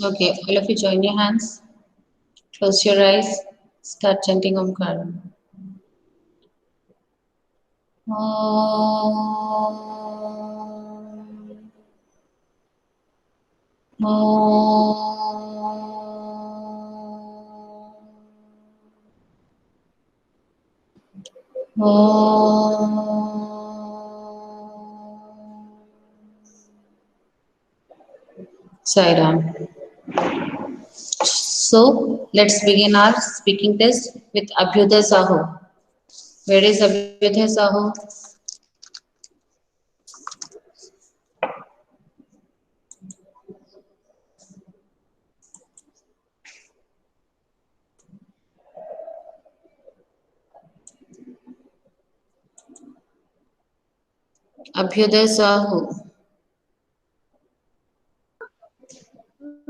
Okay, all of you join your hands, close your eyes, start chanting Omkar. Om. Sai Ram. So let's begin our speaking test with Abhyuday Sahu. Where is Abhyuday Sahu? Abhyuday Sahu.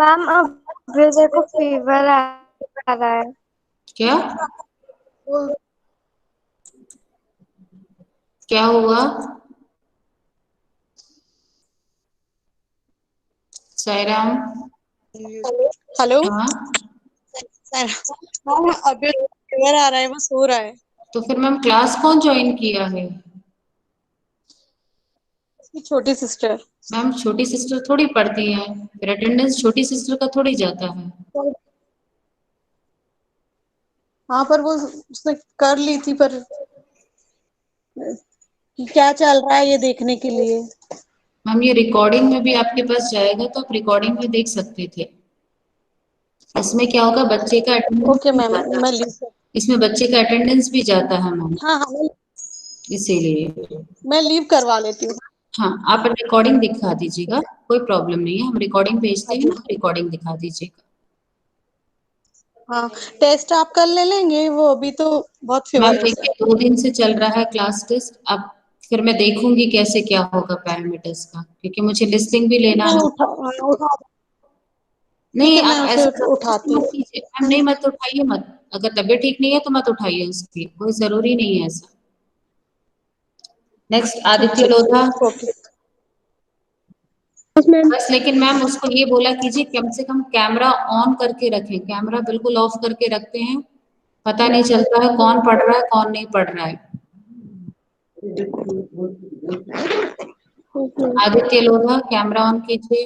Ma'am Abhyuday को fever आ रहा है। क्या क्या हुआ? Sairam. Hello हाँ, sir. हाँ अभी फीवर आ रहा है, वो सो रहा है। तो फिर मैम क्लास कौन ज्वाइन किया है? उसकी छोटी सिस्टर। मैम छोटी सिस्टर थोड़ी पढ़ती है, फिर अटेंडेंस छोटी सिस्टर का थोड़ी जाता है। हाँ पर वो उसने कर ली थी, पर कि क्या चल रहा है ये देखने के लिए। मैम ये रिकॉर्डिंग में भी आपके पास जाएगा तो आप रिकॉर्डिंग में देख सकते थे। इसमें क्या होगा, बच्चे का अटेंडेंस ओके भी मैम, जाता मैं है, लीव। इसमें बच्चे का अटेंडेंस भी जाता है मैम, हाँ हाँ, इसीलिए। मैं लीव करवा लेती हूँ। हाँ, आप रिकॉर्डिंग दिखा दीजिएगा, कोई प्रॉब्लम नहीं है, हम रिकॉर्डिंग भेजते हाँ हैं जी। ना, रिकॉर्डिंग दिखा दीजिएगा। हाँ, टेस्ट आप कल ले लेंगे, वो अभी तो बहुत मैम फीवर है उसे। देखिए 2 दिन से चल रहा है क्लास टेस्ट, अब फिर मैं देखूंगी कैसे क्या होगा पैरामीटर्स का, क्योंकि मुझे लिस्टिंग भी लेना मैं है। उठा ठीक नहीं है, मैं आप उसे ऐसा उठाती जबरदस्ती मत हूँ। कीजिए मैम, नहीं मत उठाइए मत, अगर तबीयत ठीक नहीं है तो मत उठाइए उसकी, कोई जरूरी नहीं है ऐसा। नेक्स्ट ठीक आदित्य ठीक लोधा। ओके। बस लेकिन मैम उसको ये बोला कीजिए कम से कम कैमरा ऑन करके रखें, कैमरा बिल्कुल ऑफ करके रखते हैं, पता नहीं चलता है कौन पढ़ रहा है कौन नहीं पढ़ रहा है। आदित्य लोधा कैमरा ऑन कीजिए।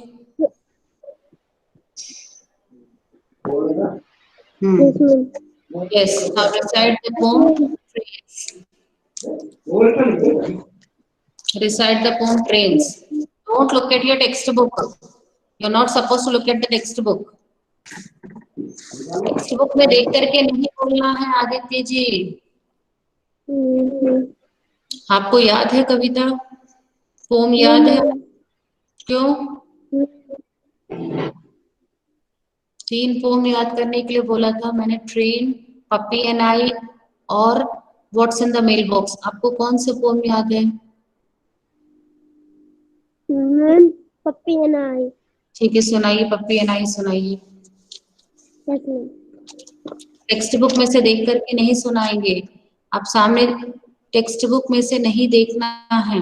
Yes, now recite the pome, recite the poem trains. Don't look at your textbook, you're not supposed to look at the textbook. Text book में देख करके नहीं बोलना है आदित्य जी। आपको याद है कविता, पोम याद है? क्यों? 3 पोम याद करने के लिए बोला था मैंने, ट्रेन, पप्पी एंड आई और what's in the mail box. आपको कौन से पोम याद है? Puppy and I. ठीक है सुनाइए, पप्पी एंड आई सुनाइए। टेक्स्ट बुक में से देख करके नहीं सुनाएंगे, आप सामने टेक्स्ट बुक में से नहीं देखना है,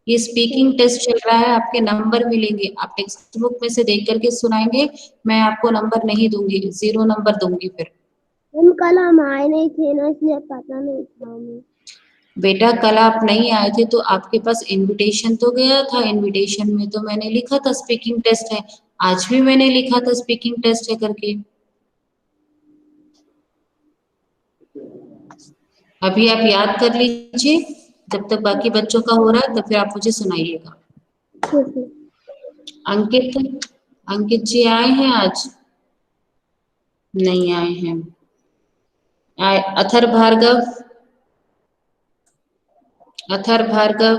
ये स्पीकिंग टेस्ट चल रहा है, आपके नंबर मिलेंगे, आप टेक्स्ट बुक में से देख करके सुनाएंगे, मैं आपको नंबर नहीं दूंगी, 0 नंबर दूंगी फिर। कल हम आए नहीं थे ना, इसलिए पता नहीं था हमें। बेटा कल आप नहीं आए थे तो आपके पास इनविटेशन तो गया था, इनविटेशन में तो मैंने लिखा था स्पीकिंग टेस्ट है, आज भी मैंने लिखा था स्पीकिंग टेस्ट है करके। अभी आप याद कर लीजिए, जब तक बाकी बच्चों का हो रहा है तो फिर आप मुझे सुनाइएगा। अंकित, अंकित जी आए हैं आज? नहीं आए हैं। अथर भार्गव, अथर भार्गव,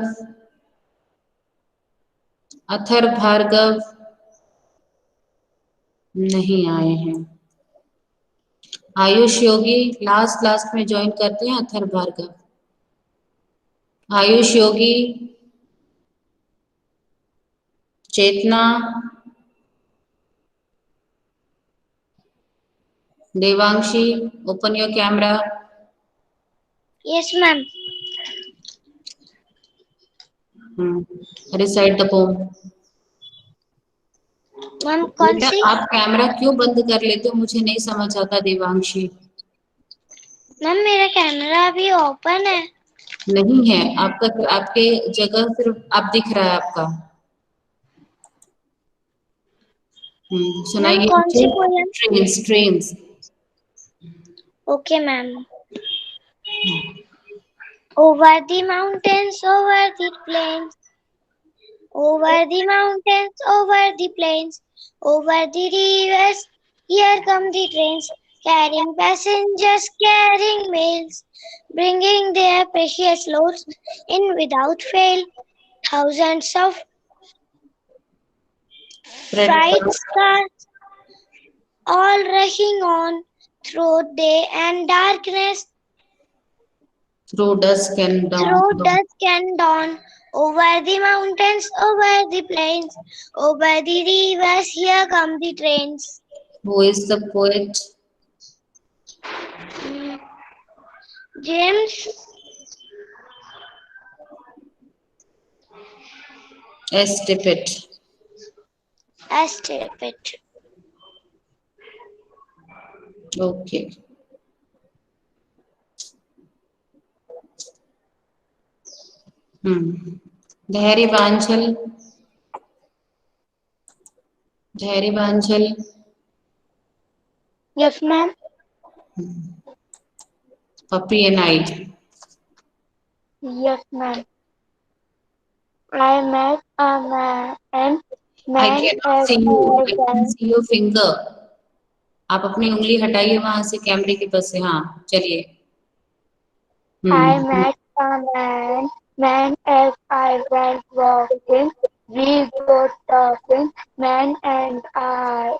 अथर भार्गव नहीं आए हैं। आयुष योगी लास्ट लास्ट में ज्वाइन करते हैं, Athar Bhargav. Ayush Yogi, Chetna, Devanshi, open your camera. Yes ma'am. Recite the poem. Ma'am कौन बेटा सी? आप कैमरा क्यों बंद कर लेते हो, मुझे नहीं समझ आता देवांशी। मैम मेरा कैमरा अभी ओपन है। नहीं है आपका, आपके जगह सिर्फ आप दिख रहा है आपका। मैम सुनाइए कौन सी मुझे। Poem? Trains trains. Okay ma'am. Over the mountains, over the plains, over the mountains, over the plains, over the rivers, here come the trains, carrying passengers, carrying mails, bringing their precious loads in without fail. Thousands of freight cars all rushing on through day and darkness, through dusk and dawn. through dusk and dawn, over the mountains, over the plains, over the rivers, here come the trains. Who is the poet? James S. Tippett. S. Tippett. Okay. धैर्य बांझल, धैर्य बांझल। Yes, ma'am. Puppy and eyed. Yes, ma'am. I met a man and I man cannot as see you. I can well. see your finger. आप अपनी उंगली हटाइए वहां से कैमरे के पास से। हाँ चलिए। I met a man as I went walking. We got talking, man and I.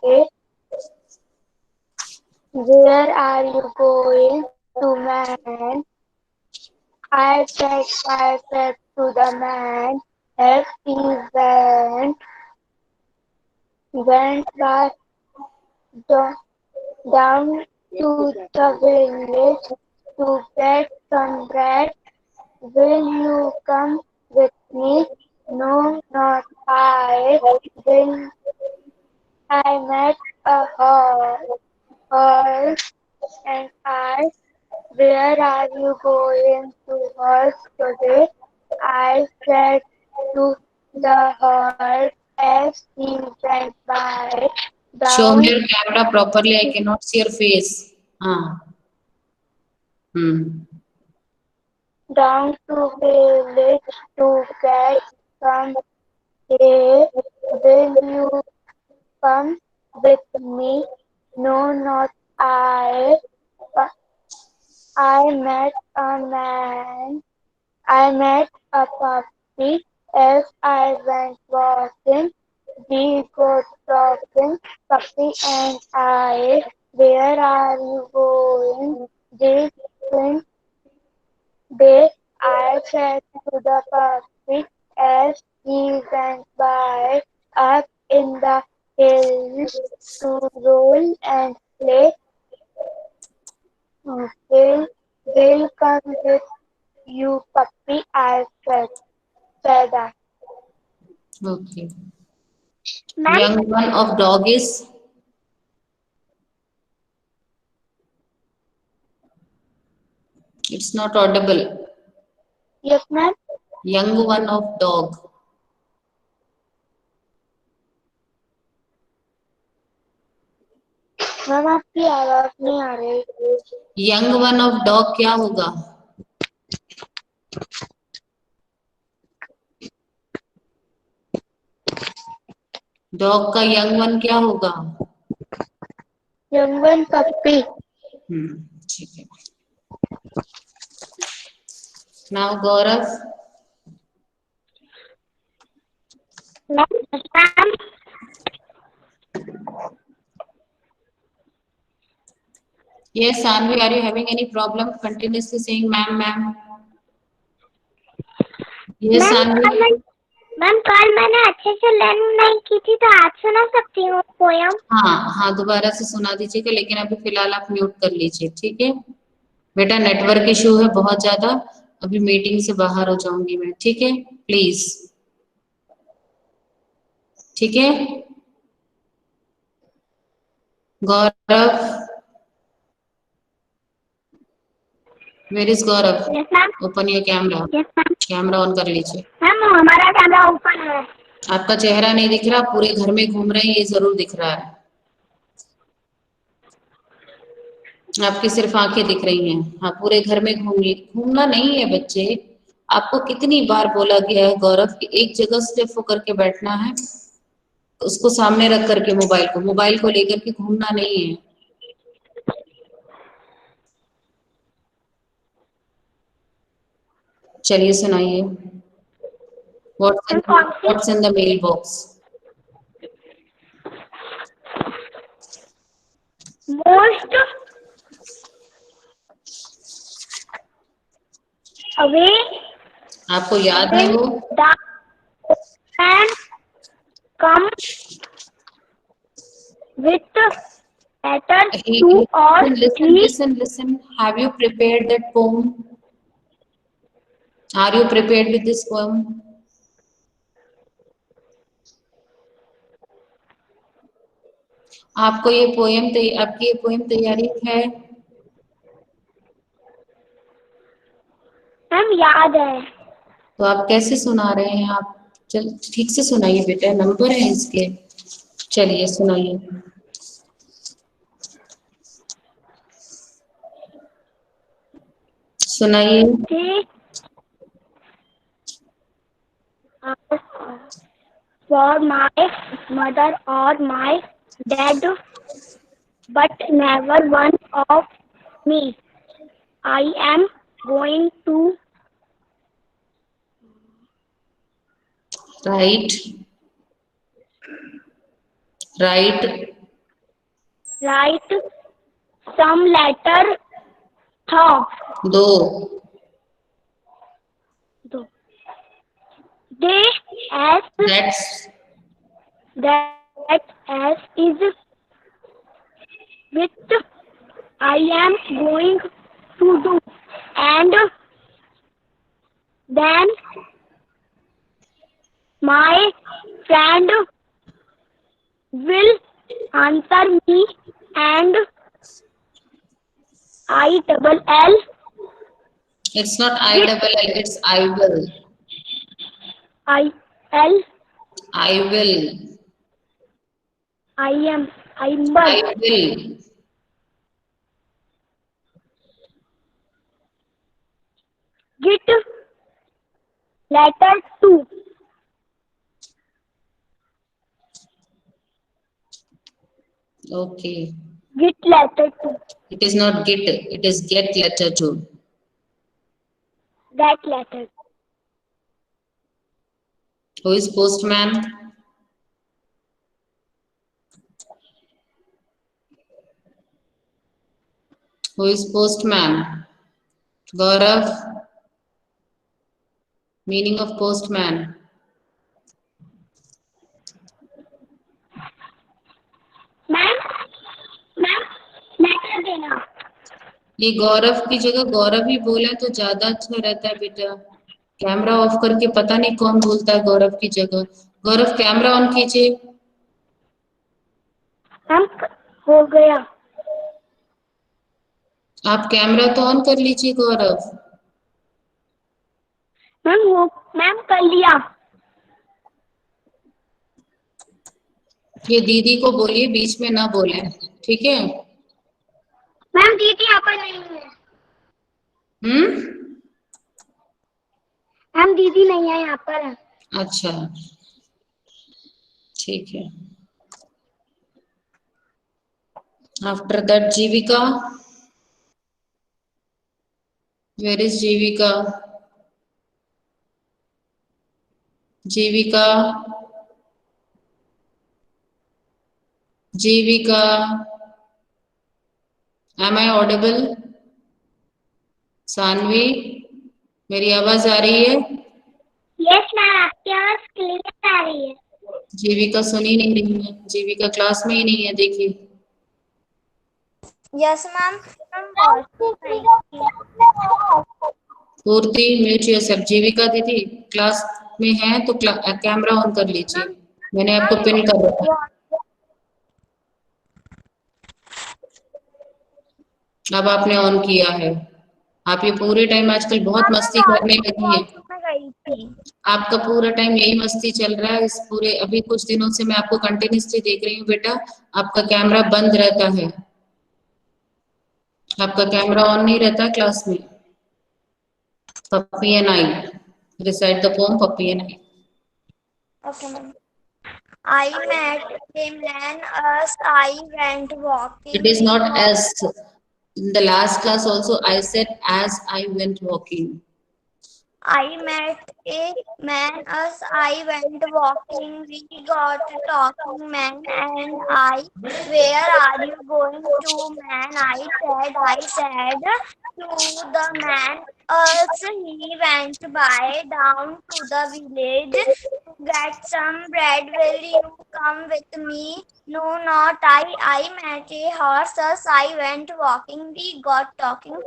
Where are you going to, man? I said to the man as he went by down to the village to get some bread. Will you come with me? No, not I. Will I met a horse and I. Where are you going to horse today? I said to the horse as he went by Show me down your camera properly. I cannot see your face. हाँ. down to village to get some hay. Will you come with me? No, not I. I met a man. I met a puppy as I went walking. We got talking, puppy and I. Where are you going this day? I said to the puppy as he went by, up in the hills to roll and play. Will come with you, puppy, I said that. Okay. Ma'am? Young one of dog is. It's not audible. Yes, ma'am. Young one of dog. Ma'am आपकी आवाज नहीं आ रही। Young one of dog क्या होगा? Dog का young one क्या होगा? Young one पप्पी। ठीक है। Now Gaurav. Ma'am Yes, Sanvi, are you having any problem continuously saying ma'am, ma'am? Yes, Sanvi. Ma'am कल मैंने अच्छे से लर्न नहीं की थी तो आज सुना सकती हूँ पोयम? हाँ हाँ दोबारा से सुना दीजिएगा, लेकिन अभी फिलहाल आप म्यूट कर लीजिए, ठीक है बेटा? नेटवर्क इशू है बहुत ज्यादा, अभी मीटिंग से बाहर हो जाऊंगी मैं, ठीक है? प्लीज, ठीक है? Gaurav, where is Gaurav? Yes ma'am. Open your camera. Yes ma'am. Camera on कर लीजिए। मैम हमारा कैमरा ओपन है। आपका चेहरा नहीं दिख रहा, पूरे घर में घूम रहे हैं ये जरूर दिख रहा है। आपकी सिर्फ आंखें दिख रही हैं। हाँ, पूरे घर में घूमिए। घूमना नहीं है बच्चे, आपको कितनी बार बोला गया है गौरव कि एक जगह स्टिफ होकर के बैठना है, उसको सामने रख करके मोबाइल को लेकर के घूमना नहीं है। चलिए सुनाइए। What's in the mail box? Most अवे आपको याद है वो? Come with letters Hey, 2 or listen. Have you prepared that poem? Are you prepared with this poem? आपकी ये पोएम तैयारी है? मैम याद है। तो आप कैसे सुना रहे हैं? आप चल ठीक से सुनाइए बेटा, नंबर है इसके। चलिए सुनाइए। सुनाइए। For my mother or my dad, but never one of me. I am going to write some letter दो they as that as is with I am going to do, and then my friend will answer me, and I double L. It's not I double L, it's I will. I L. I will. I am. I will. Get letter 2. Okay. Get letter 2. It is not get, it is get letter 2. That letter. Who is postman? Who is postman? Gaurav. Meaning of postman? Ma'am letter देना। ये गौरव की जगह गौरव ही बोले तो ज्यादा अच्छा रहता है बेटा। कैमरा ऑफ करके पता नहीं कौन बोलता है गौरव की जगह। गौरव कैमरा ऑन कीजिए। मैम हो गया। आप कैमरा तो ऑन कर लीजिए गौरव। मैम कर लिया। ये दीदी को बोलिए बीच में ना बोले, ठीक है? मैम दीदी यहाँ पर नहीं है। मैम दीदी नहीं है यहाँ पर। अच्छा ठीक है। After that Jeevika. Where is Jeevika? Jeevika, Jeevika, am I audible? Saanvi, मेरी आवाज आ रही है? यस मैम आपकी आवाज क्लियर आ रही है। जीविका सुनी नहीं रही है। जीविका क्लास में ही नहीं है, देखिए। Yes ma'am. पूर्ति, म्यूट योरसेल्फ। जीविका दीदी क्लास में है तो कैमरा ऑन कर लीजिए। मैंने आपको पिन कर रखा है। अब आपने ऑन किया है। आप ये पूरे टाइम आजकल बहुत मैं मस्ती करने लगी है। वॉशरूम में गई थी। आपका पूरा टाइम यही मस्ती चल रहा है। इस पूरे अभी कुछ दिनों से मैं आपको कंटिन्यूसली देख रही हूँ बेटा, आपका कैमरा बंद रहता है, आपका कैमरा ऑन नहीं रहता क्लास में। Puppy and I, recite the poem puppy and I. Okay, ma'am. I met a man as I went It walking. is not as in the last class also I said as I went walking. I met a man as I went walking. We got talking, man and I. Where are you going to, man? I said to the man as he went by down to the village to get some bread. Will you come with me? No, not I. I met a horse as I went walking. We got talking.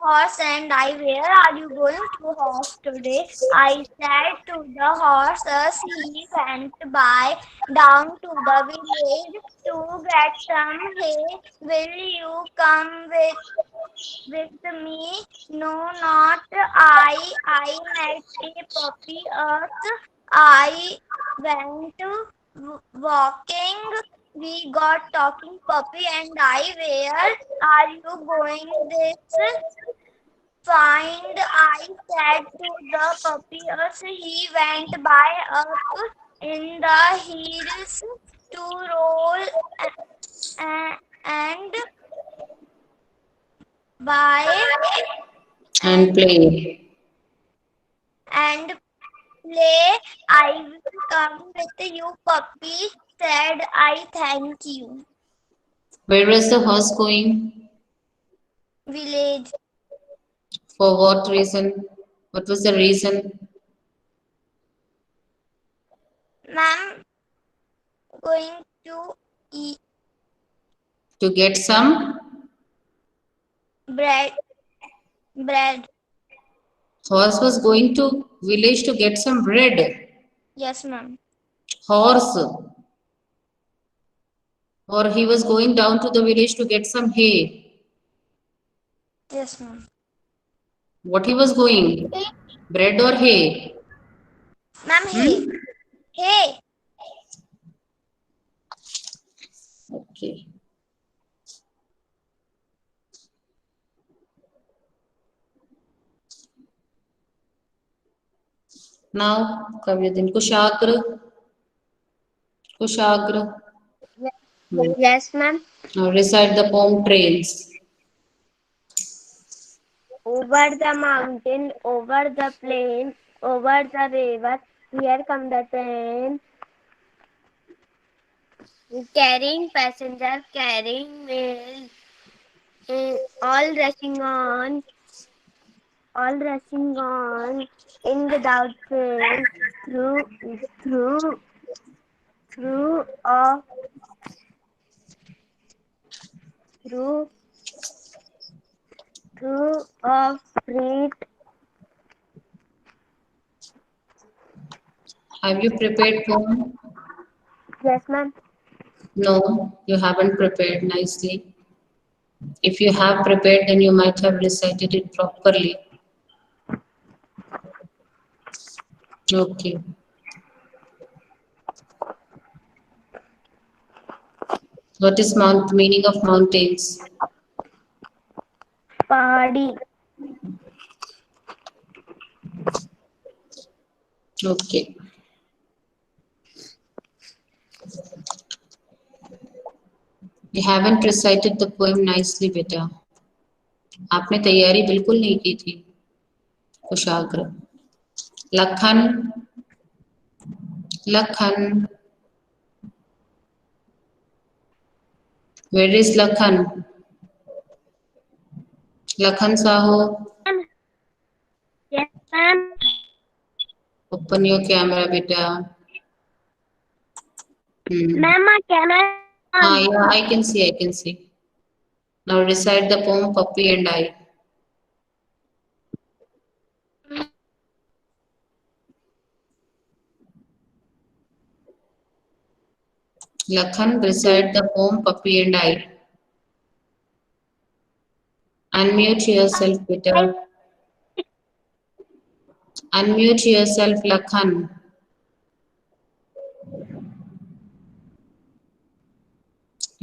Horse and I, where are you going to, horse, today? I said to the horse as he went by down to the village to get some hay. Will you come with me? No, not I. I met a puppy as I went walking. We got talking, puppy and I. Where are you going this? Find, I said to the puppy as he went by up in the hills to roll and by And play. and play. I will come with you, puppy, said I. Thank you. Where was the horse going? Village. For what reason? What was the reason? Ma'am, going to eat To get some? bread. Horse was going to village to get some bread. Yes, ma'am. Horse. Or he was going down to the village to get some hay. Yes, ma'am. What he was going? Bread or hay? Ma'am, hey. Hey. Okay. Now, Kavyadin, Kushagra. Kushagra. Yes, ma'am. Now recite the poem Trails. Over the mountain, over the plain, over the river, here come the train. Carrying passenger, carrying mail, all rushing on, in without fail, through, through, through, of, through, through of street. Have you prepared poem? Yes, ma'am. No, you haven't prepared nicely. If you have prepared, then you might have recited it properly. Okay. What is meaning of mountains? Pahadi. Okay. You haven't recited the poem nicely, beta. आपने तैयारी बिल्कुल नहीं की थी। Kushagra. Lakhan. Lakhan. Where is Lakhan? Lakhan Saho, Yes, ma'am. open your camera, beta. Ma'am, my camera. Yeah, I can see, I can see. Now recite the poem Puppy and I. Lakhan, recite the poem Puppy and I. Unmute yourself, बेटा. Unmute yourself, Lakhan.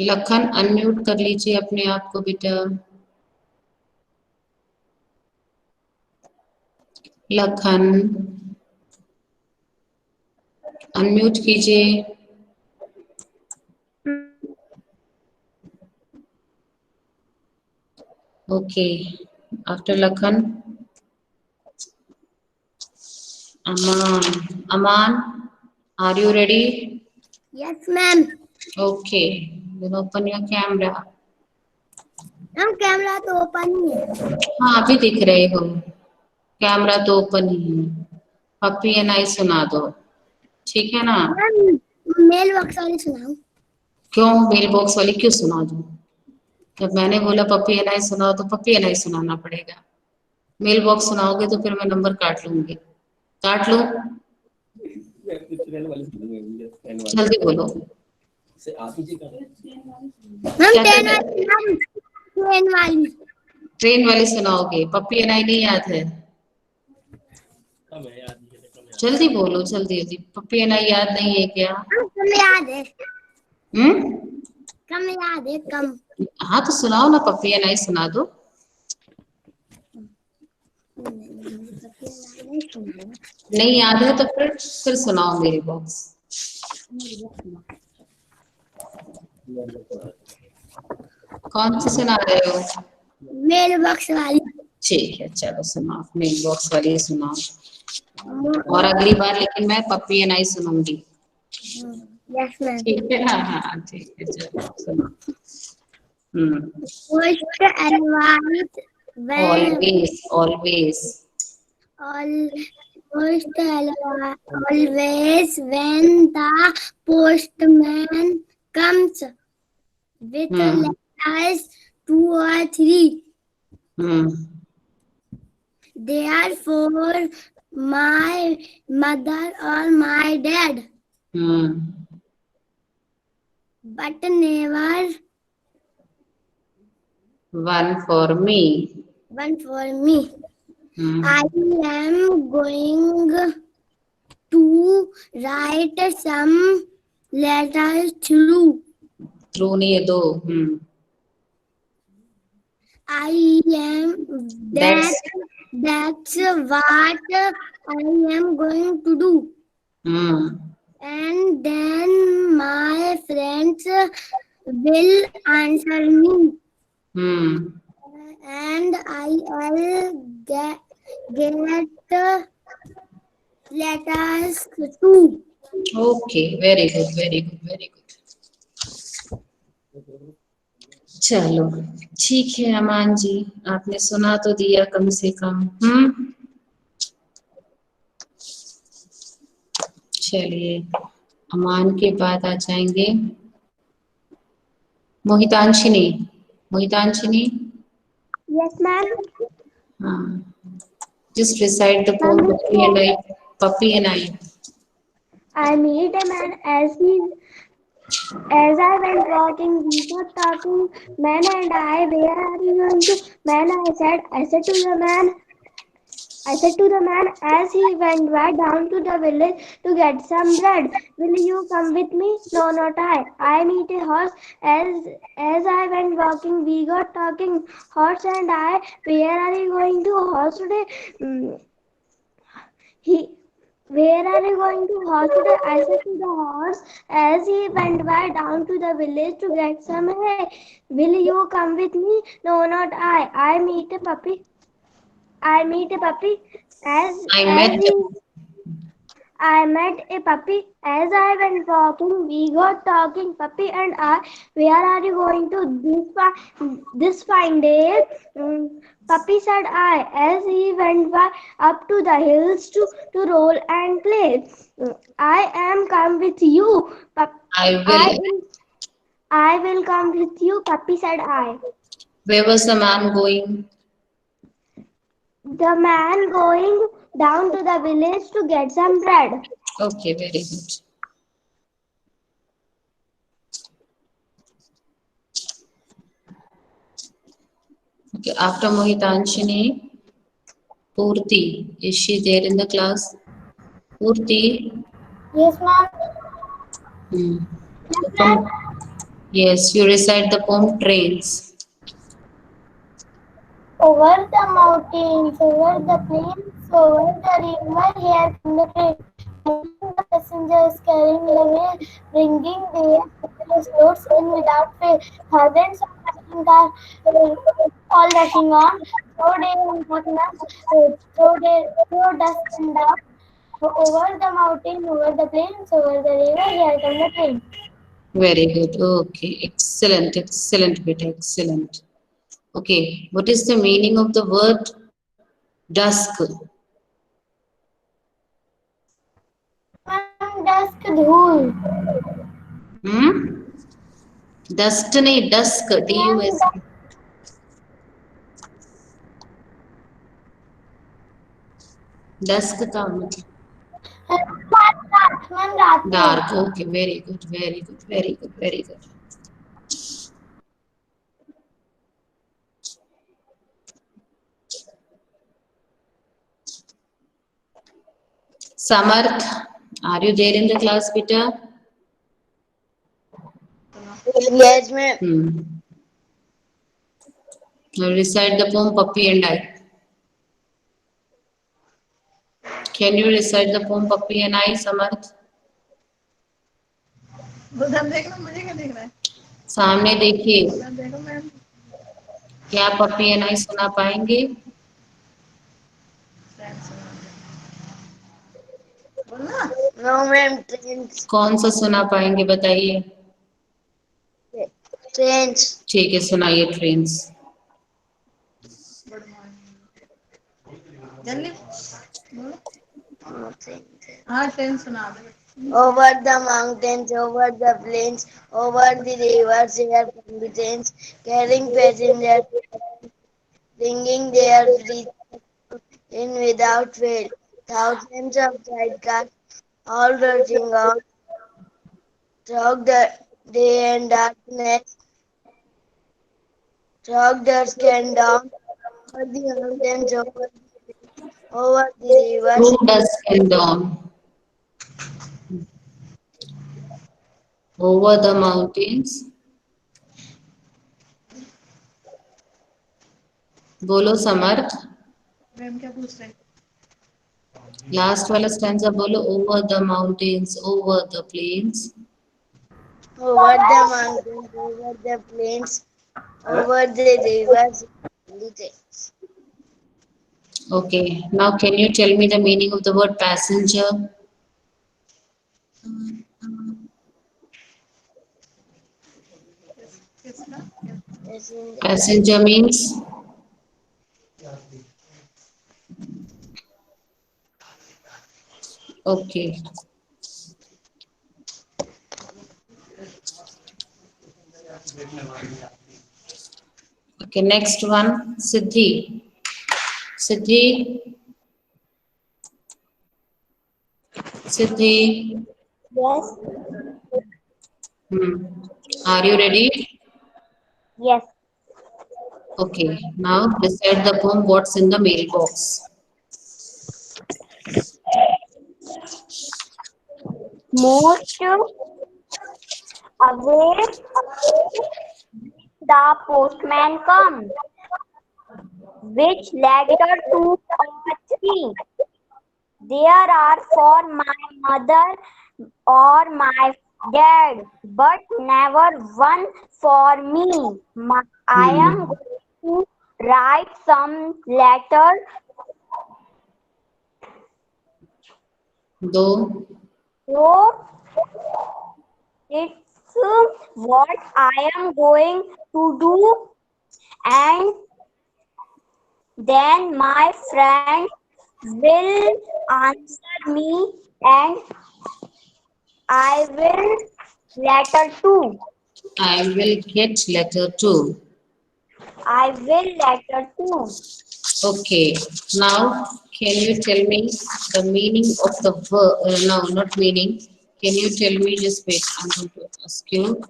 Lakhan unmute कर लीजिए अपने आप को बेटा. Lakhan unmute कीजिए. Okay. After Lakhan Aman. Aman, are you ready? Yes, ma'am. Okay. Then open your camera. Ma'am, camera तो open ही है. हाँ अभी दिख रहे हो. कैमरा तो ओपन ही है. पप्पी एंड आई सुना दो. ठीक है ना? मैम, मेल बॉक्स वाली सुनाओ. क्यों मेल बॉक्स वाली क्यों सुना दूं? जब मैंने बोला पप्पी एंड आई सुनाओ तो पप्पी एंड आई सुनाना पड़ेगा. मेल बॉक्स सुनाओगे तो फिर मैं नंबर काट लूंगी. काट लो. जल्दी बोलो. मैम ट्रेन वाली. ट्रेन वाली सुनाओगे. पप्पी एंड आई नहीं याद है? जल्दी बोलो जल्दी जल्दी. पप्पी एंड आई याद नहीं है क्या? कम याद है. हम्म. कम याद है कम. हाँ तो सुनाओ ना. पप्पी एंड आई सुना दो. नहीं याद है तो फिर सुनाओ मेरे बॉक्स. कौन सी सुना रहे हो? मेल बॉक्स वाली. ठीक है चलो सुनाओ. मेल बॉक्स वाली सुनाओ. और अगली बार लेकिन मैं पप्पी एंड आई सुनूंगी. Yes ma'am. ठीक है. हाँ हाँ ठीक है चलो सुनो. Post and white when always always. almost always when the postman comes with letters 2 or 3. Therefore, my mother or my dad, but never one for me. one for me. I am going to write some letters through. Through नहीं है दो. I am that's what I am going to do. And then my friends will answer me. And I'll get letters too. Okay very good very good very good. चलो ठीक है अमान जी. आपने सुना तो दिया कम से कम. चलिए अमान के बाद आ जाएंगे मोहितांशिनी. मोहितांशिनी. Yes, ma'am. हाँ. Just recite the poem Puppy and I. Puppy and I. I meet a man as I went walking, we were talking, man and I, where are you going to? Man, I said to the man, as he went right down to the village to get some bread. Will you come with me? No, not I. I meet a horse. As I went walking, we got talking. Horse and I, where are you going to? Horse today. Where are you going to? Horse today? I said to the horse as he went by down to the village to get some hay. Will you come with me? No, not I. I met a puppy as I met a puppy as I went walking. We got talking, puppy and I. Where are you going to this fine day? Puppy said I, as he went by up to the hills to roll and play. I am come with you. I will come with you, puppy said I. Where was the man going? The man going down to the village to get some bread. Okay, very good. Okay, after Mohitanshini, Purti. Is she there in the class? Purti. Yes, ma'am. Hmm. Yes, you recite the poem Trains. Over the mountains, over the plains, over the river, here come the train. Carrying the passengers, carrying the mail, bringing the loads in without fail. Thousands of passing cars, all rushing on. Through day and darkness, through dust and dark. Over the mountain, over the plains, over the river, here come the train. Very good. Okay, excellent, excellent bit, excellent. Okay, what is the meaning of the word dusk? Dusk धूल. Hmm? Dust नहीं, dusk, D-U-S-K. Dusk का मतलब ma'am रात में. dark. Okay, very good, very good, very good, very good. Samarth, are you there in the class, beta? Yes, ma'am. Now recite the poem Puppy and I. Can you recite the poem Puppy and I, Samarth? उधर देखना, मुझे क्या देख रहा है? सामने देखिए, उधर देखो मैम. क्या पप्पी एंड आई सुना पाएंगे? बोलना. No, ma'am. Trains. कौन सा सुना पाएंगे बताइए? Trains. ठीक है, सुनाइए ट्रेन्स. जल्दी बोलो. हाँ, ट्रेन सुना दो. Over the mountains, over the plains, over the rivers, here come the trains, carrying passengers, bringing their freight in without fail. Thousands of sidecars, all rushing on through the day and darkness, through dusk and dawn, over the mountains, over the rivers, Through dusk and dawn, over the mountains. बोलो समर्थ. Ma'am क्या पूछ रहे हैं? Last वाला stanza बोलो. Over the mountains, over the plains. over the mountains, over the plains, over the rivers, the trains. Okay, now can you tell me the meaning of the word passenger? किसका? Passenger means okay. Okay, next one, Siddhi. Siddhi. Siddhi. Yes. Are you ready? Yes. Okay, now recite the poem What's in the Mailbox. Most away the postman comes. Which letter to three? There are for my mother or my dad, but never one for me. I am going to write some letter. Do. So it's what I am going to do, and then my friend will answer me, and I will letter too. I will get letter 2. I will letter too. Okay, now can you tell me the meaning of the verb? No, not meaning. Can you tell me? Just wait. I'm going to ask you.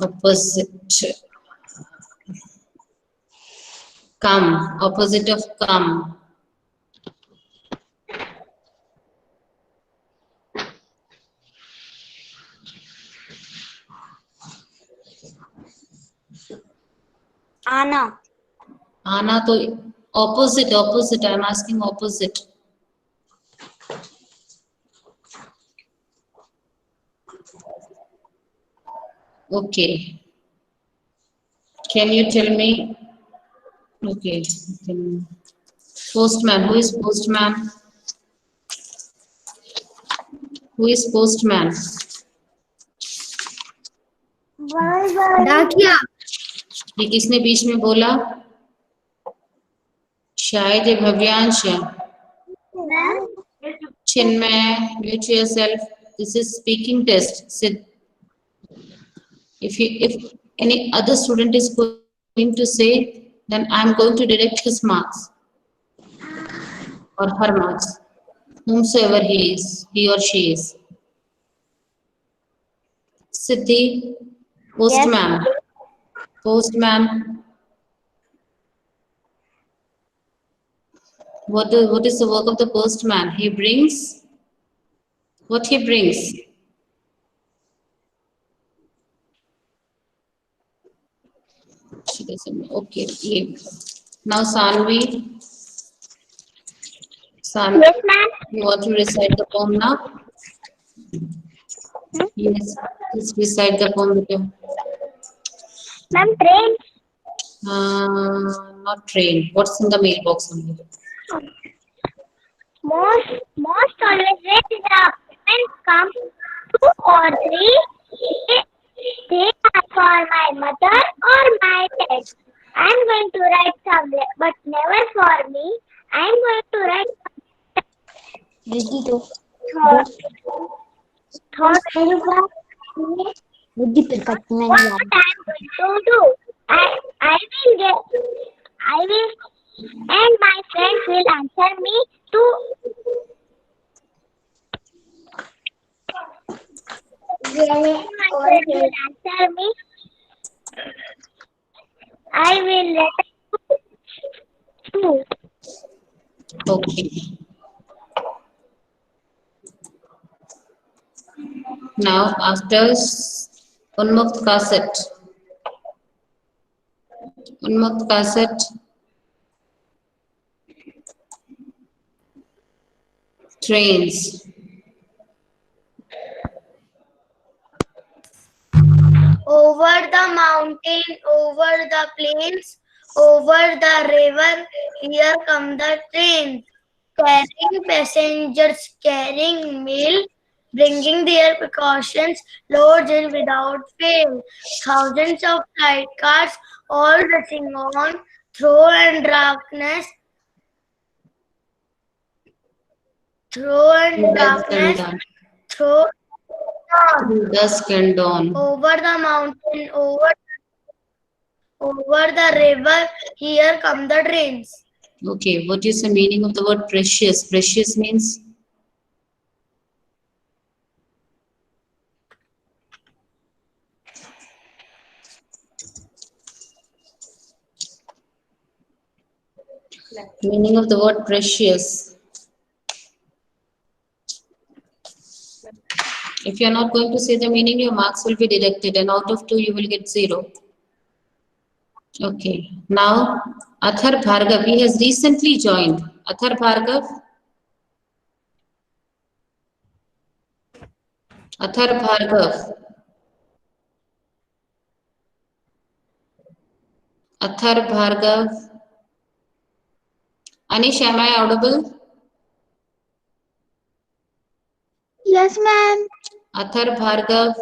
Opposite. come, opposite of come. आना। आना तो opposite, opposite. I am asking opposite. Okay. Can you tell me? Okay. Postman. Who is postman? Who is postman? डाकिया। ये किसने बीच में बोला? शायद ये भव्यांश है. Chinmay, mute yourself. This is speaking test. Sit. If any other student is going to say, then I am going to deduct his marks or her marks, whomsoever he is, he or she is. Siddhi, postman. Postman. What is the work of the postman? He brings what he brings. She doesn't. Okay. Now Sanvi. Sanvi, Yes, ma'am. you want to recite the poem now? Yes. Please recite the poem. Ma'am, train. Not train. What's in the mailbox only? Most always when the parents come 2 or 3, they are for my mother or my dad. I'm going to write some, but never for me. I'm going to write thought. What I'm going to do? I will, and my friends will answer me to. My friends will answer me. I will let you. Okay. Now after Unmukt cassette. Unmukt cassette. Trains. Over the mountain, over the plains, over the river, here come the trains, carrying passengers, carrying mail, bringing their precautions, loads in without fail. Thousands of light cars, all rushing on, through and darkness, through Dusk and dawn. over the mountain, over the river, here come the trains. Okay, what is the meaning of the word precious? Precious means meaning of the word precious. If you are not going to say the meaning, your marks will be deducted, and out of 2 you will get 0. Okay. Now Athar Bhargav, he has recently joined. Athar Bhargav. Athar Bhargav. Athar Bhargav. Anish, am I audible? Yes, ma'am. Athar Bhargav.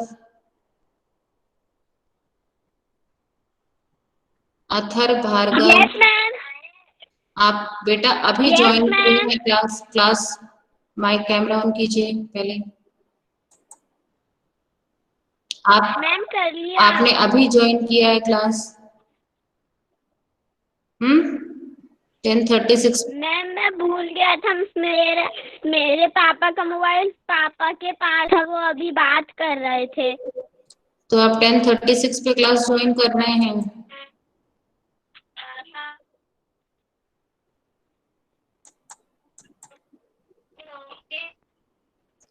Athar Bhargav. Yes, ma'am. आप बेटा अभी Yes, join किए ma'am. हैं class. Mic camera on कीजिए पहले. आप ma'am कर लिया. आपने अभी ज्वाइन किया है क्लास. 10:36. मैम मैं भूल गया था. मेरे पापा का मोबाइल पापा के पास है, वो अभी बात कर रहे थे. तो आप 10:36 पे क्लास ज्वाइन कर रहे हैं.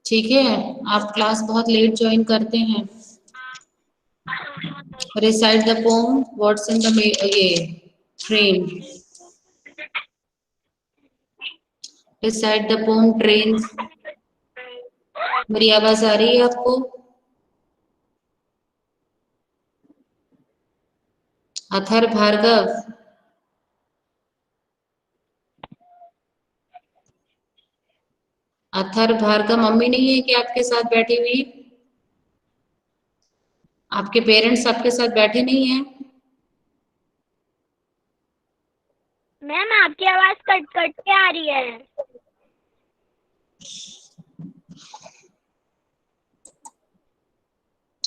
ठीक है, आप क्लास बहुत लेट ज्वाइन करते हैं। Recite the poem what's in the ये train. Recite the poem train. मेरी आवाज आ रही है आपको? अथर भार्गव, अथर भार्गव मम्मी नहीं है कि आपके साथ बैठी हुई? आपके पेरेंट्स आपके साथ बैठे नहीं हैं? मैम आपकी आवाज कट कट के आ रही है।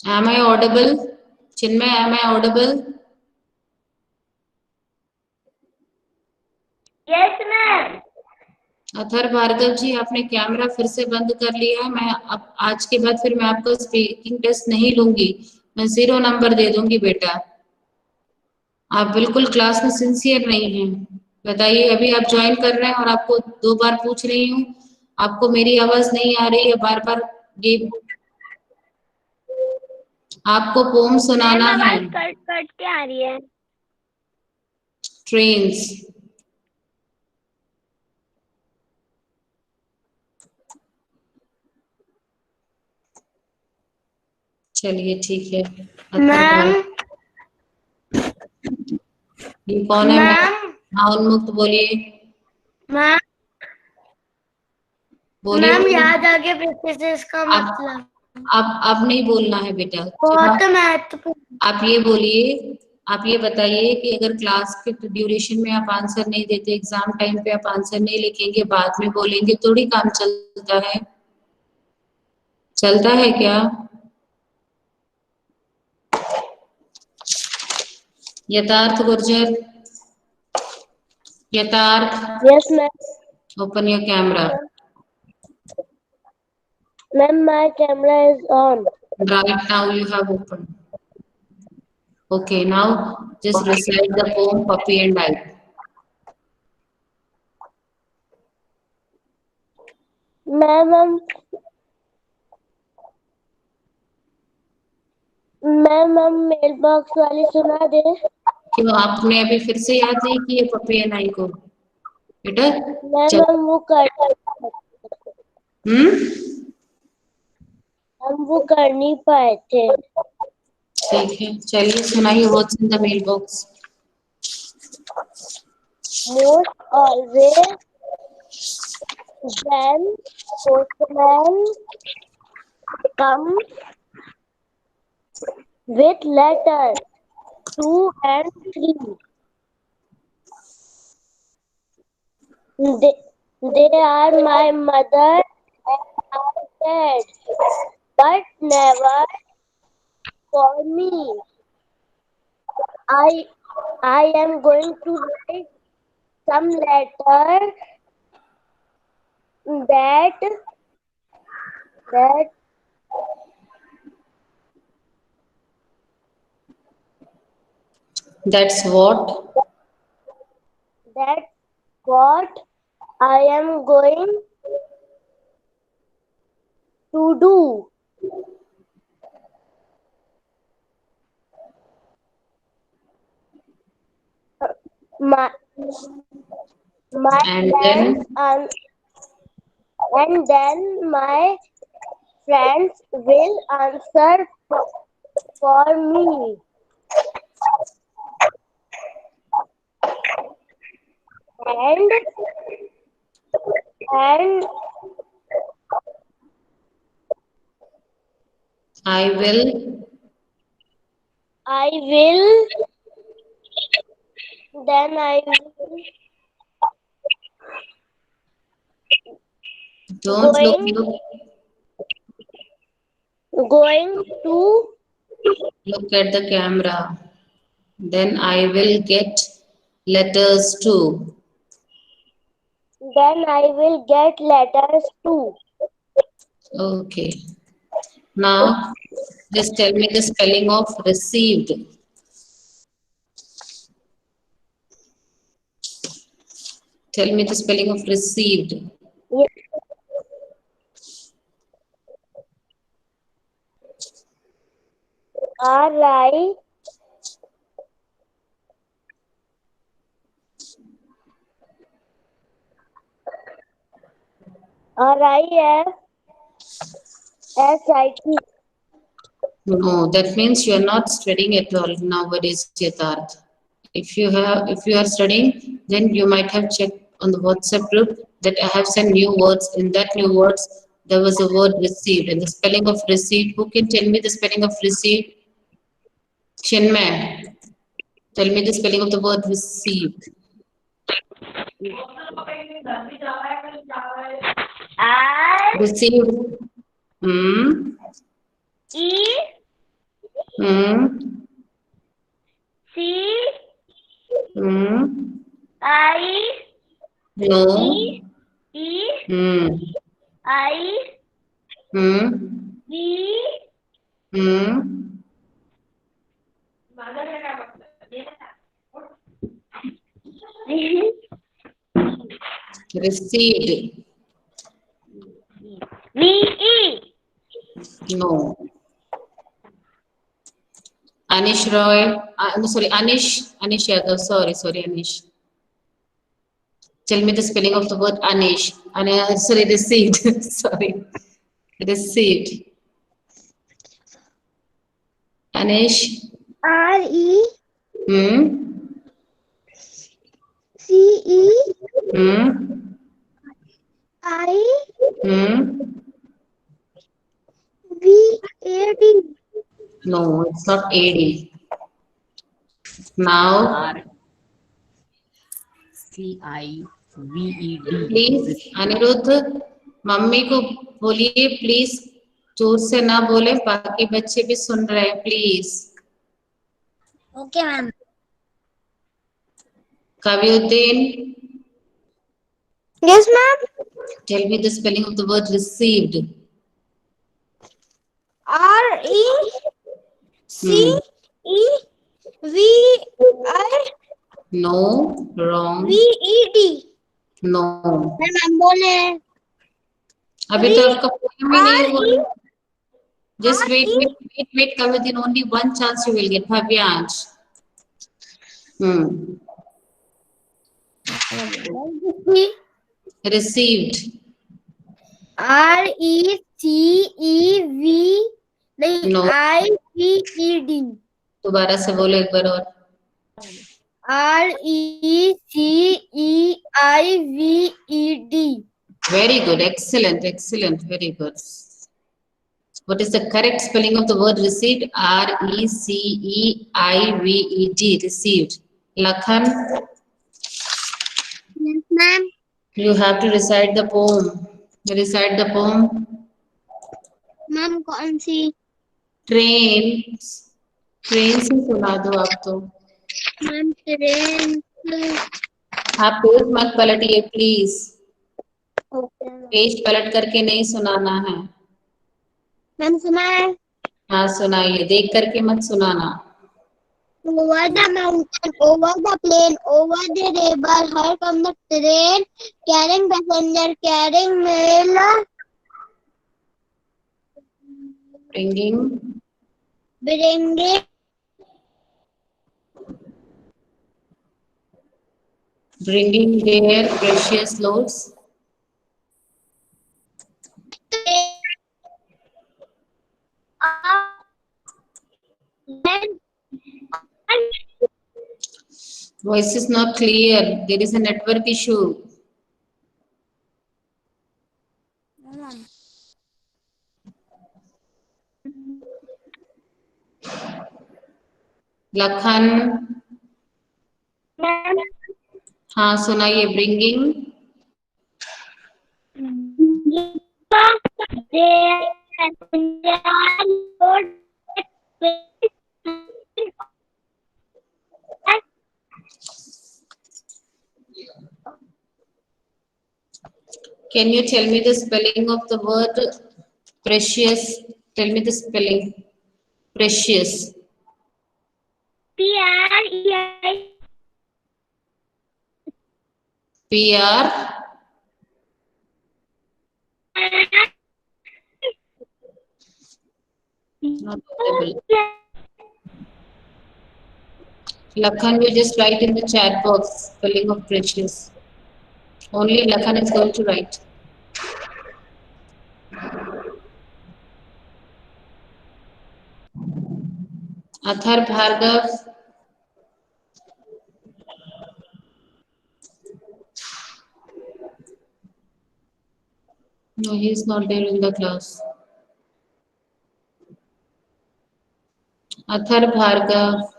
Am I audible? Chinmay, am I audible? Yes ma'am. Athar Bhargav ji, आपने कैमरा फिर से बंद कर लिया है। मैं अब आज के बाद फिर मैं आपका स्पीकिंग टेस्ट नहीं लूंगी, मैं 0 नंबर दे दूंगी बेटा। आप बिल्कुल क्लास में सिंसियर नहीं हैं। बताइए, अभी आप ज्वाइन कर रहे हैं और आपको 2 बार पूछ रही हूँ, आपको मेरी आवाज नहीं आ रही है, बार बार ये आपको पोम मैम सुनाना है। आवाज कट कट के आ रही है। ट्रेन्स। चलिए ठीक है। मैम ये कौन है? मैम हाँ, उन्मुक्त बोलिए, मैम बोलिए मैम बोलिए। याद आ गया प्रेफरेंस का मतलब। अब नहीं बोलना है बेटा। बहुत महत्वपूर्ण। आप ये बोलिए, आप ये बताइए कि अगर क्लास के ड्यूरेशन में आप आंसर नहीं देते, एग्जाम टाइम पे आप आंसर नहीं लिखेंगे, बाद में बोलेंगे, थोड़ी काम चलता है? चलता है क्या? यथार्थ गुर्जर, यथार्थ, yes ma'am. Open your camera. Ma'am my camera is on. Right now you have opened. Okay, now just recite the poem Puppy and I. Ma'am mail box वाली सुना दे। क्यों आपने अभी फिर से याद नहीं किए पपी एंड आई को बेटा? मैम वो कर हम्म, हम वो कर नहीं पाए थे। ठीक है, चलिए सुनाइए what's in the mail box. Most always when postman comes with letters 2 and 3. They are my mother and my dad, but never for me. I am going to write some letter that That's what that's what I am going to do. My and friends then and then my friends will answer for me. And I will I will then I will don't going to look at the camera. Then I will get letters too. then I will get letters too. Okay. Now just tell me the spelling of received. Tell me the spelling of received. No, that means you are not studying at all nowadays, Siddharth. If you are studying, then you might have checked on the WhatsApp group that I have sent new words. In that new words, there was a word received, and the spelling of received. Who can tell me the spelling of received? Chinmay, tell me the spelling of the word received. Received. Hmm. Hmm. Hmm. No. Hmm. Hmm. Hmm. Received. No. Anish Roy. No, sorry, Anish. Anish Yadav. Sorry, Anish. Tell me the spelling of the word Anish. Sorry, received. Sorry. Received. Anish. Hmm. Hmm. Hmm. No, it's not AD. Now, CIVED. Please Aniruddh mummy को बोलिए please जोर से ना बोले, बाकी बच्चे भी सुन रहे हैं please. Okay, ma'am. Kaviuddin, Yes, ma'am. tell me the spelling of the word received. RECEVID. No, wrong. No. Ma'am बोले अभी तो आपका प्रॉब्लम ही नहीं हुआ. Just wait, Kaviuddin. Only one chance you will get. Bhavyansh. Received. No. RECEVID. दोबारा से बोलो एक बार और. RECEIVED. Very good. Excellent. Very good. What is the correct spelling of the word received? RECEIVED. Received. Lakhan, Yes, ma'am. you have to recite the poem. Recite the poem. Ma'am कौन सी? Train से सुना दो आप तो. Ma'am train. आप page मत पलटिए please. Okay page पलट करके नहीं सुनाना है. मैम सुना है. हाँ सुनाइए, देख करके मत सुनाना. Over the mountain, over the plain, over the river, here comes the train, carrying passenger, carrying mail, Bringing their precious loads. Voice is not clear. There is a network issue. Lakhan, हाँ सुनाइए. Bringing Can you tell me the spelling of the word precious? Tell me the spelling. Precious. PREI. PR. Not audible. Lakhan will just write in the chat box spelling of precious. Only Lakhan is going to write. Athar Bhargav. No, he is not there in the class. Athar Bhargav.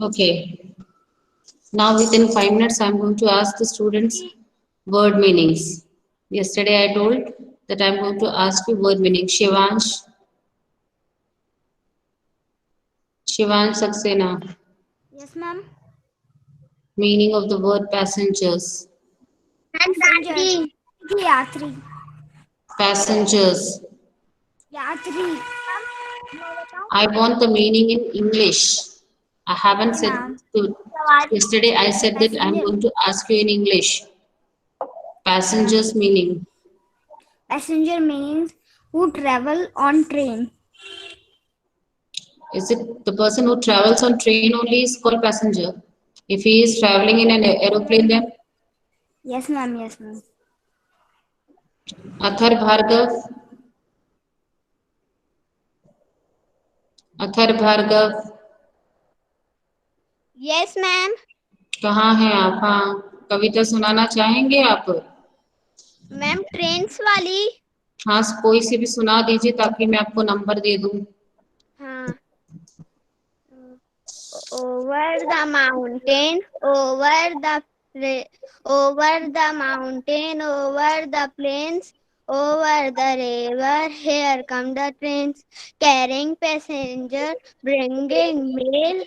Okay. Now within 5 minutes, I am going to ask the students word meanings. Yesterday I told that I am going to ask you word meaning. Shivansh Saxena. Yes, ma'am. Meaning of the word passengers. Passenger. Yatri. Passengers. Yatri. I want the meaning in English. I haven't said ma'am. to, yesterday I said that I'm Passenger. going to ask you in English. Passengers meaning. Passenger means who travel on train. Is it the person who travels on train only is called passenger? If he is traveling in an aeroplane then? Yes, ma'am. Yes, ma'am. Athar Bhargav. Athar Bhargav Yes, ma'am. कहाँ हैं आप? हाँ, कविता सुनाना चाहेंगे आप? Ma'am trains वाली. हाँ, कोई सी भी सुना दीजिए ताकि मैं आपको नंबर दे दूं. हाँ. Over the mountain, over the mountain, over the plains, over the river, here come the trains, carrying passenger, bringing mail.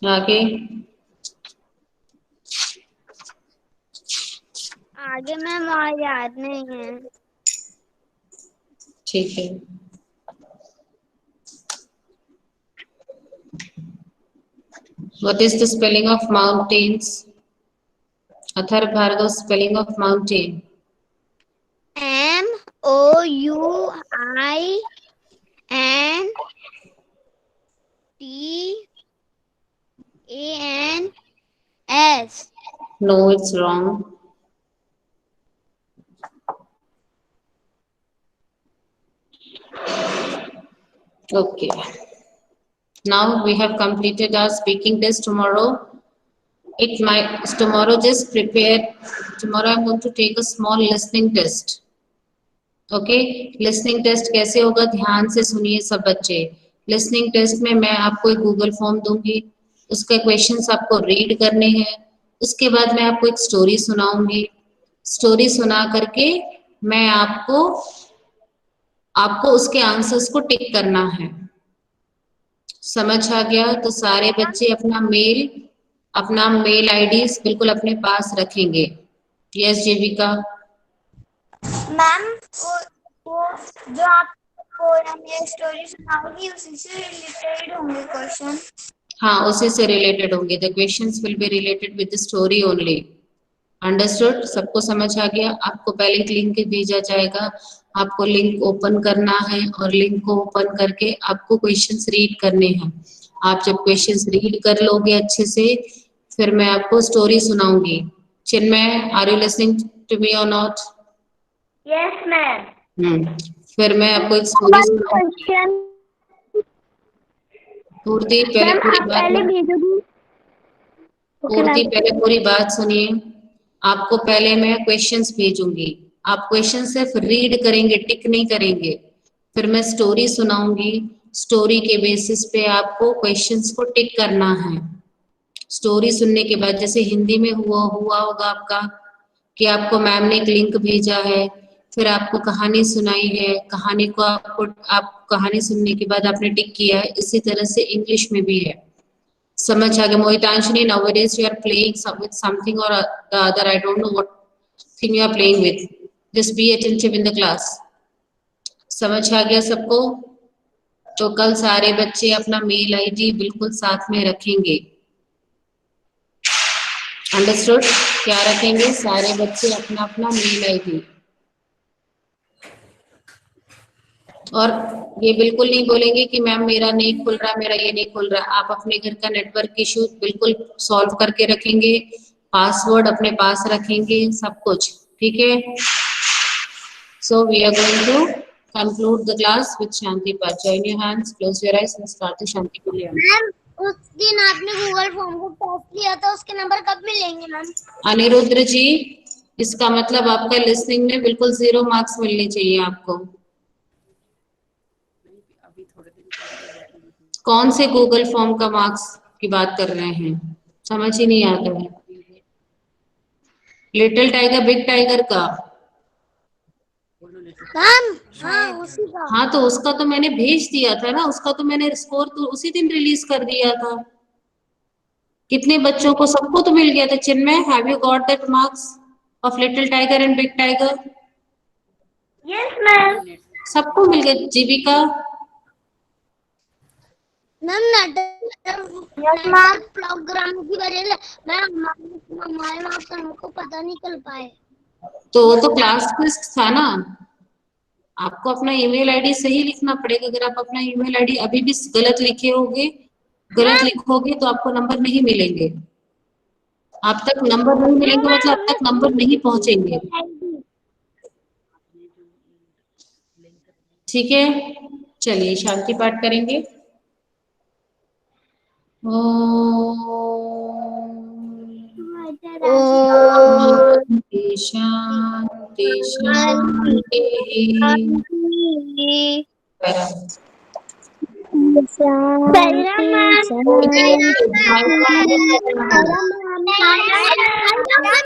आगे आगे मैम और याद नहीं है. ठीक है. What is the spelling of mountains? Athar Bhargav spelling of mountain. MOUINTANS. No, it's wrong. Okay. Now we have completed our speaking test tomorrow. Tomorrow just prepare. Tomorrow I'm going to take a small listening test. Okay, listening test कैसे होगा? ध्यान से सुनिए सब बच्चे. Listening test में मैं आपको एक गूगल फॉर्म दूंगी, उसके क्वेश्चंस आपको रीड करने हैं. उसके बाद मैं आपको एक स्टोरी सुनाऊंगी. स्टोरी सुना करके मैं आपको उसके आंसर्स को टिक करना है. समझ आ गया? तो सारे बच्चे अपना मेल आईडी बिल्कुल अपने पास रखेंगे. यस जीविका. मैम वो जो आप पोएम या स्टोरी सुनाओगी उसी से रिलेटेड होंगे क्वेश्चन. हाँ, उसी से रिलेटेड होंगे. The questions will be related with the story only. Understood? सबको समझ आ गया? आपको पहले एक लिंक भेजा जाएगा, आपको लिंक ओपन करना है और लिंक को ओपन करके आपको क्वेश्चंस रीड करने हैं. आप जब क्वेश्चंस रीड कर लोगे अच्छे से, फिर मैं आपको स्टोरी सुनाऊंगी. Chinmay, are you listening to me or not? Yes ma'am. फिर मैं आपको एक स्टोरी सुनाऊंगी. पूर्ति पहले पूरी बात सुनिए. आपको पहले मैं क्वेश्चंस भेजूंगी, आप क्वेश्चन सिर्फ रीड करेंगे, टिक नहीं करेंगे. फिर मैं स्टोरी सुनाऊंगी, स्टोरी के बेसिस पे आपको क्वेश्चंस को टिक करना है. स्टोरी सुनने के बाद जैसे हिंदी में हुआ होगा आपका कि आपको मैम ने एक लिंक भेजा है, फिर आपको कहानी सुनाई है, कहानी को आप कहानी सुनने के बाद आपने टिक किया है. इसी तरह से इंग्लिश में भी है. समझ आ गया? मोहितांशनी, nowadays you are playing with something or the other. I don't know what thing you are playing with. Just be attentive in the class. समझ आ गया सबको? तो कल सारे बच्चे अपना मेल आईडी बिल्कुल साथ में रखेंगे. अंडरस्टूड? क्या रखेंगे? सारे बच्चे अपना अपना मेल आईडी। और ये बिल्कुल नहीं बोलेंगे कि मैम मेरा नहीं खुल रहा, मेरा ये नहीं खुल रहा। आप अपने घर का नेटवर्क इशू बिल्कुल सॉल्व करके रखेंगे, पासवर्ड अपने पास रखेंगे, सब कुछ ठीक है। So we are going to conclude the class with Shanti Path. Join your hands, close your eyes and start the Shanti Path. Ma'am उस दिन आपने गूगल फॉर्म को टेस्ट लिया था, उसके नंबर कब मिलेंगे मैम? अनिरुद्र जी, इसका मतलब आपका लिसनिंग में बिल्कुल 0 मार्क्स मिलने चाहिए आपको। कौन से गूगल फॉर्म का मार्क्स की बात कर रहे हैं? समझ ही नहीं आता है। लिटिल टाइगर बिग टाइगर का? मैम हाँ उसी का। हाँ तो उसका तो मैंने भेज दिया था ना, उसका तो मैंने स्कोर तो उसी दिन रिलीज कर दिया था। कितने बच्चों को? सबको तो मिल गया था। Chinmay, have you got that marks of little tiger and big tiger? Yes ma'am. सबको मिल गया। जीविका? मैम नाटक प्रोग्राम की वजह से मैम हमारे मार्क्स हमको पता नहीं चल पाए। तो वो तो क्लास टेस्ट था ना। आपको अपना ईमेल आईडी सही लिखना पड़ेगा। अगर आप अपना ईमेल आईडी अभी भी गलत लिखे होगे, गलत लिखोगे तो आपको नंबर नहीं मिलेंगे। आप तक नंबर नहीं मिलेंगे मतलब आप तक नंबर नहीं पहुंचेंगे। ठीक है, चलिए शांति पाठ करेंगे। शांति शांति शांति।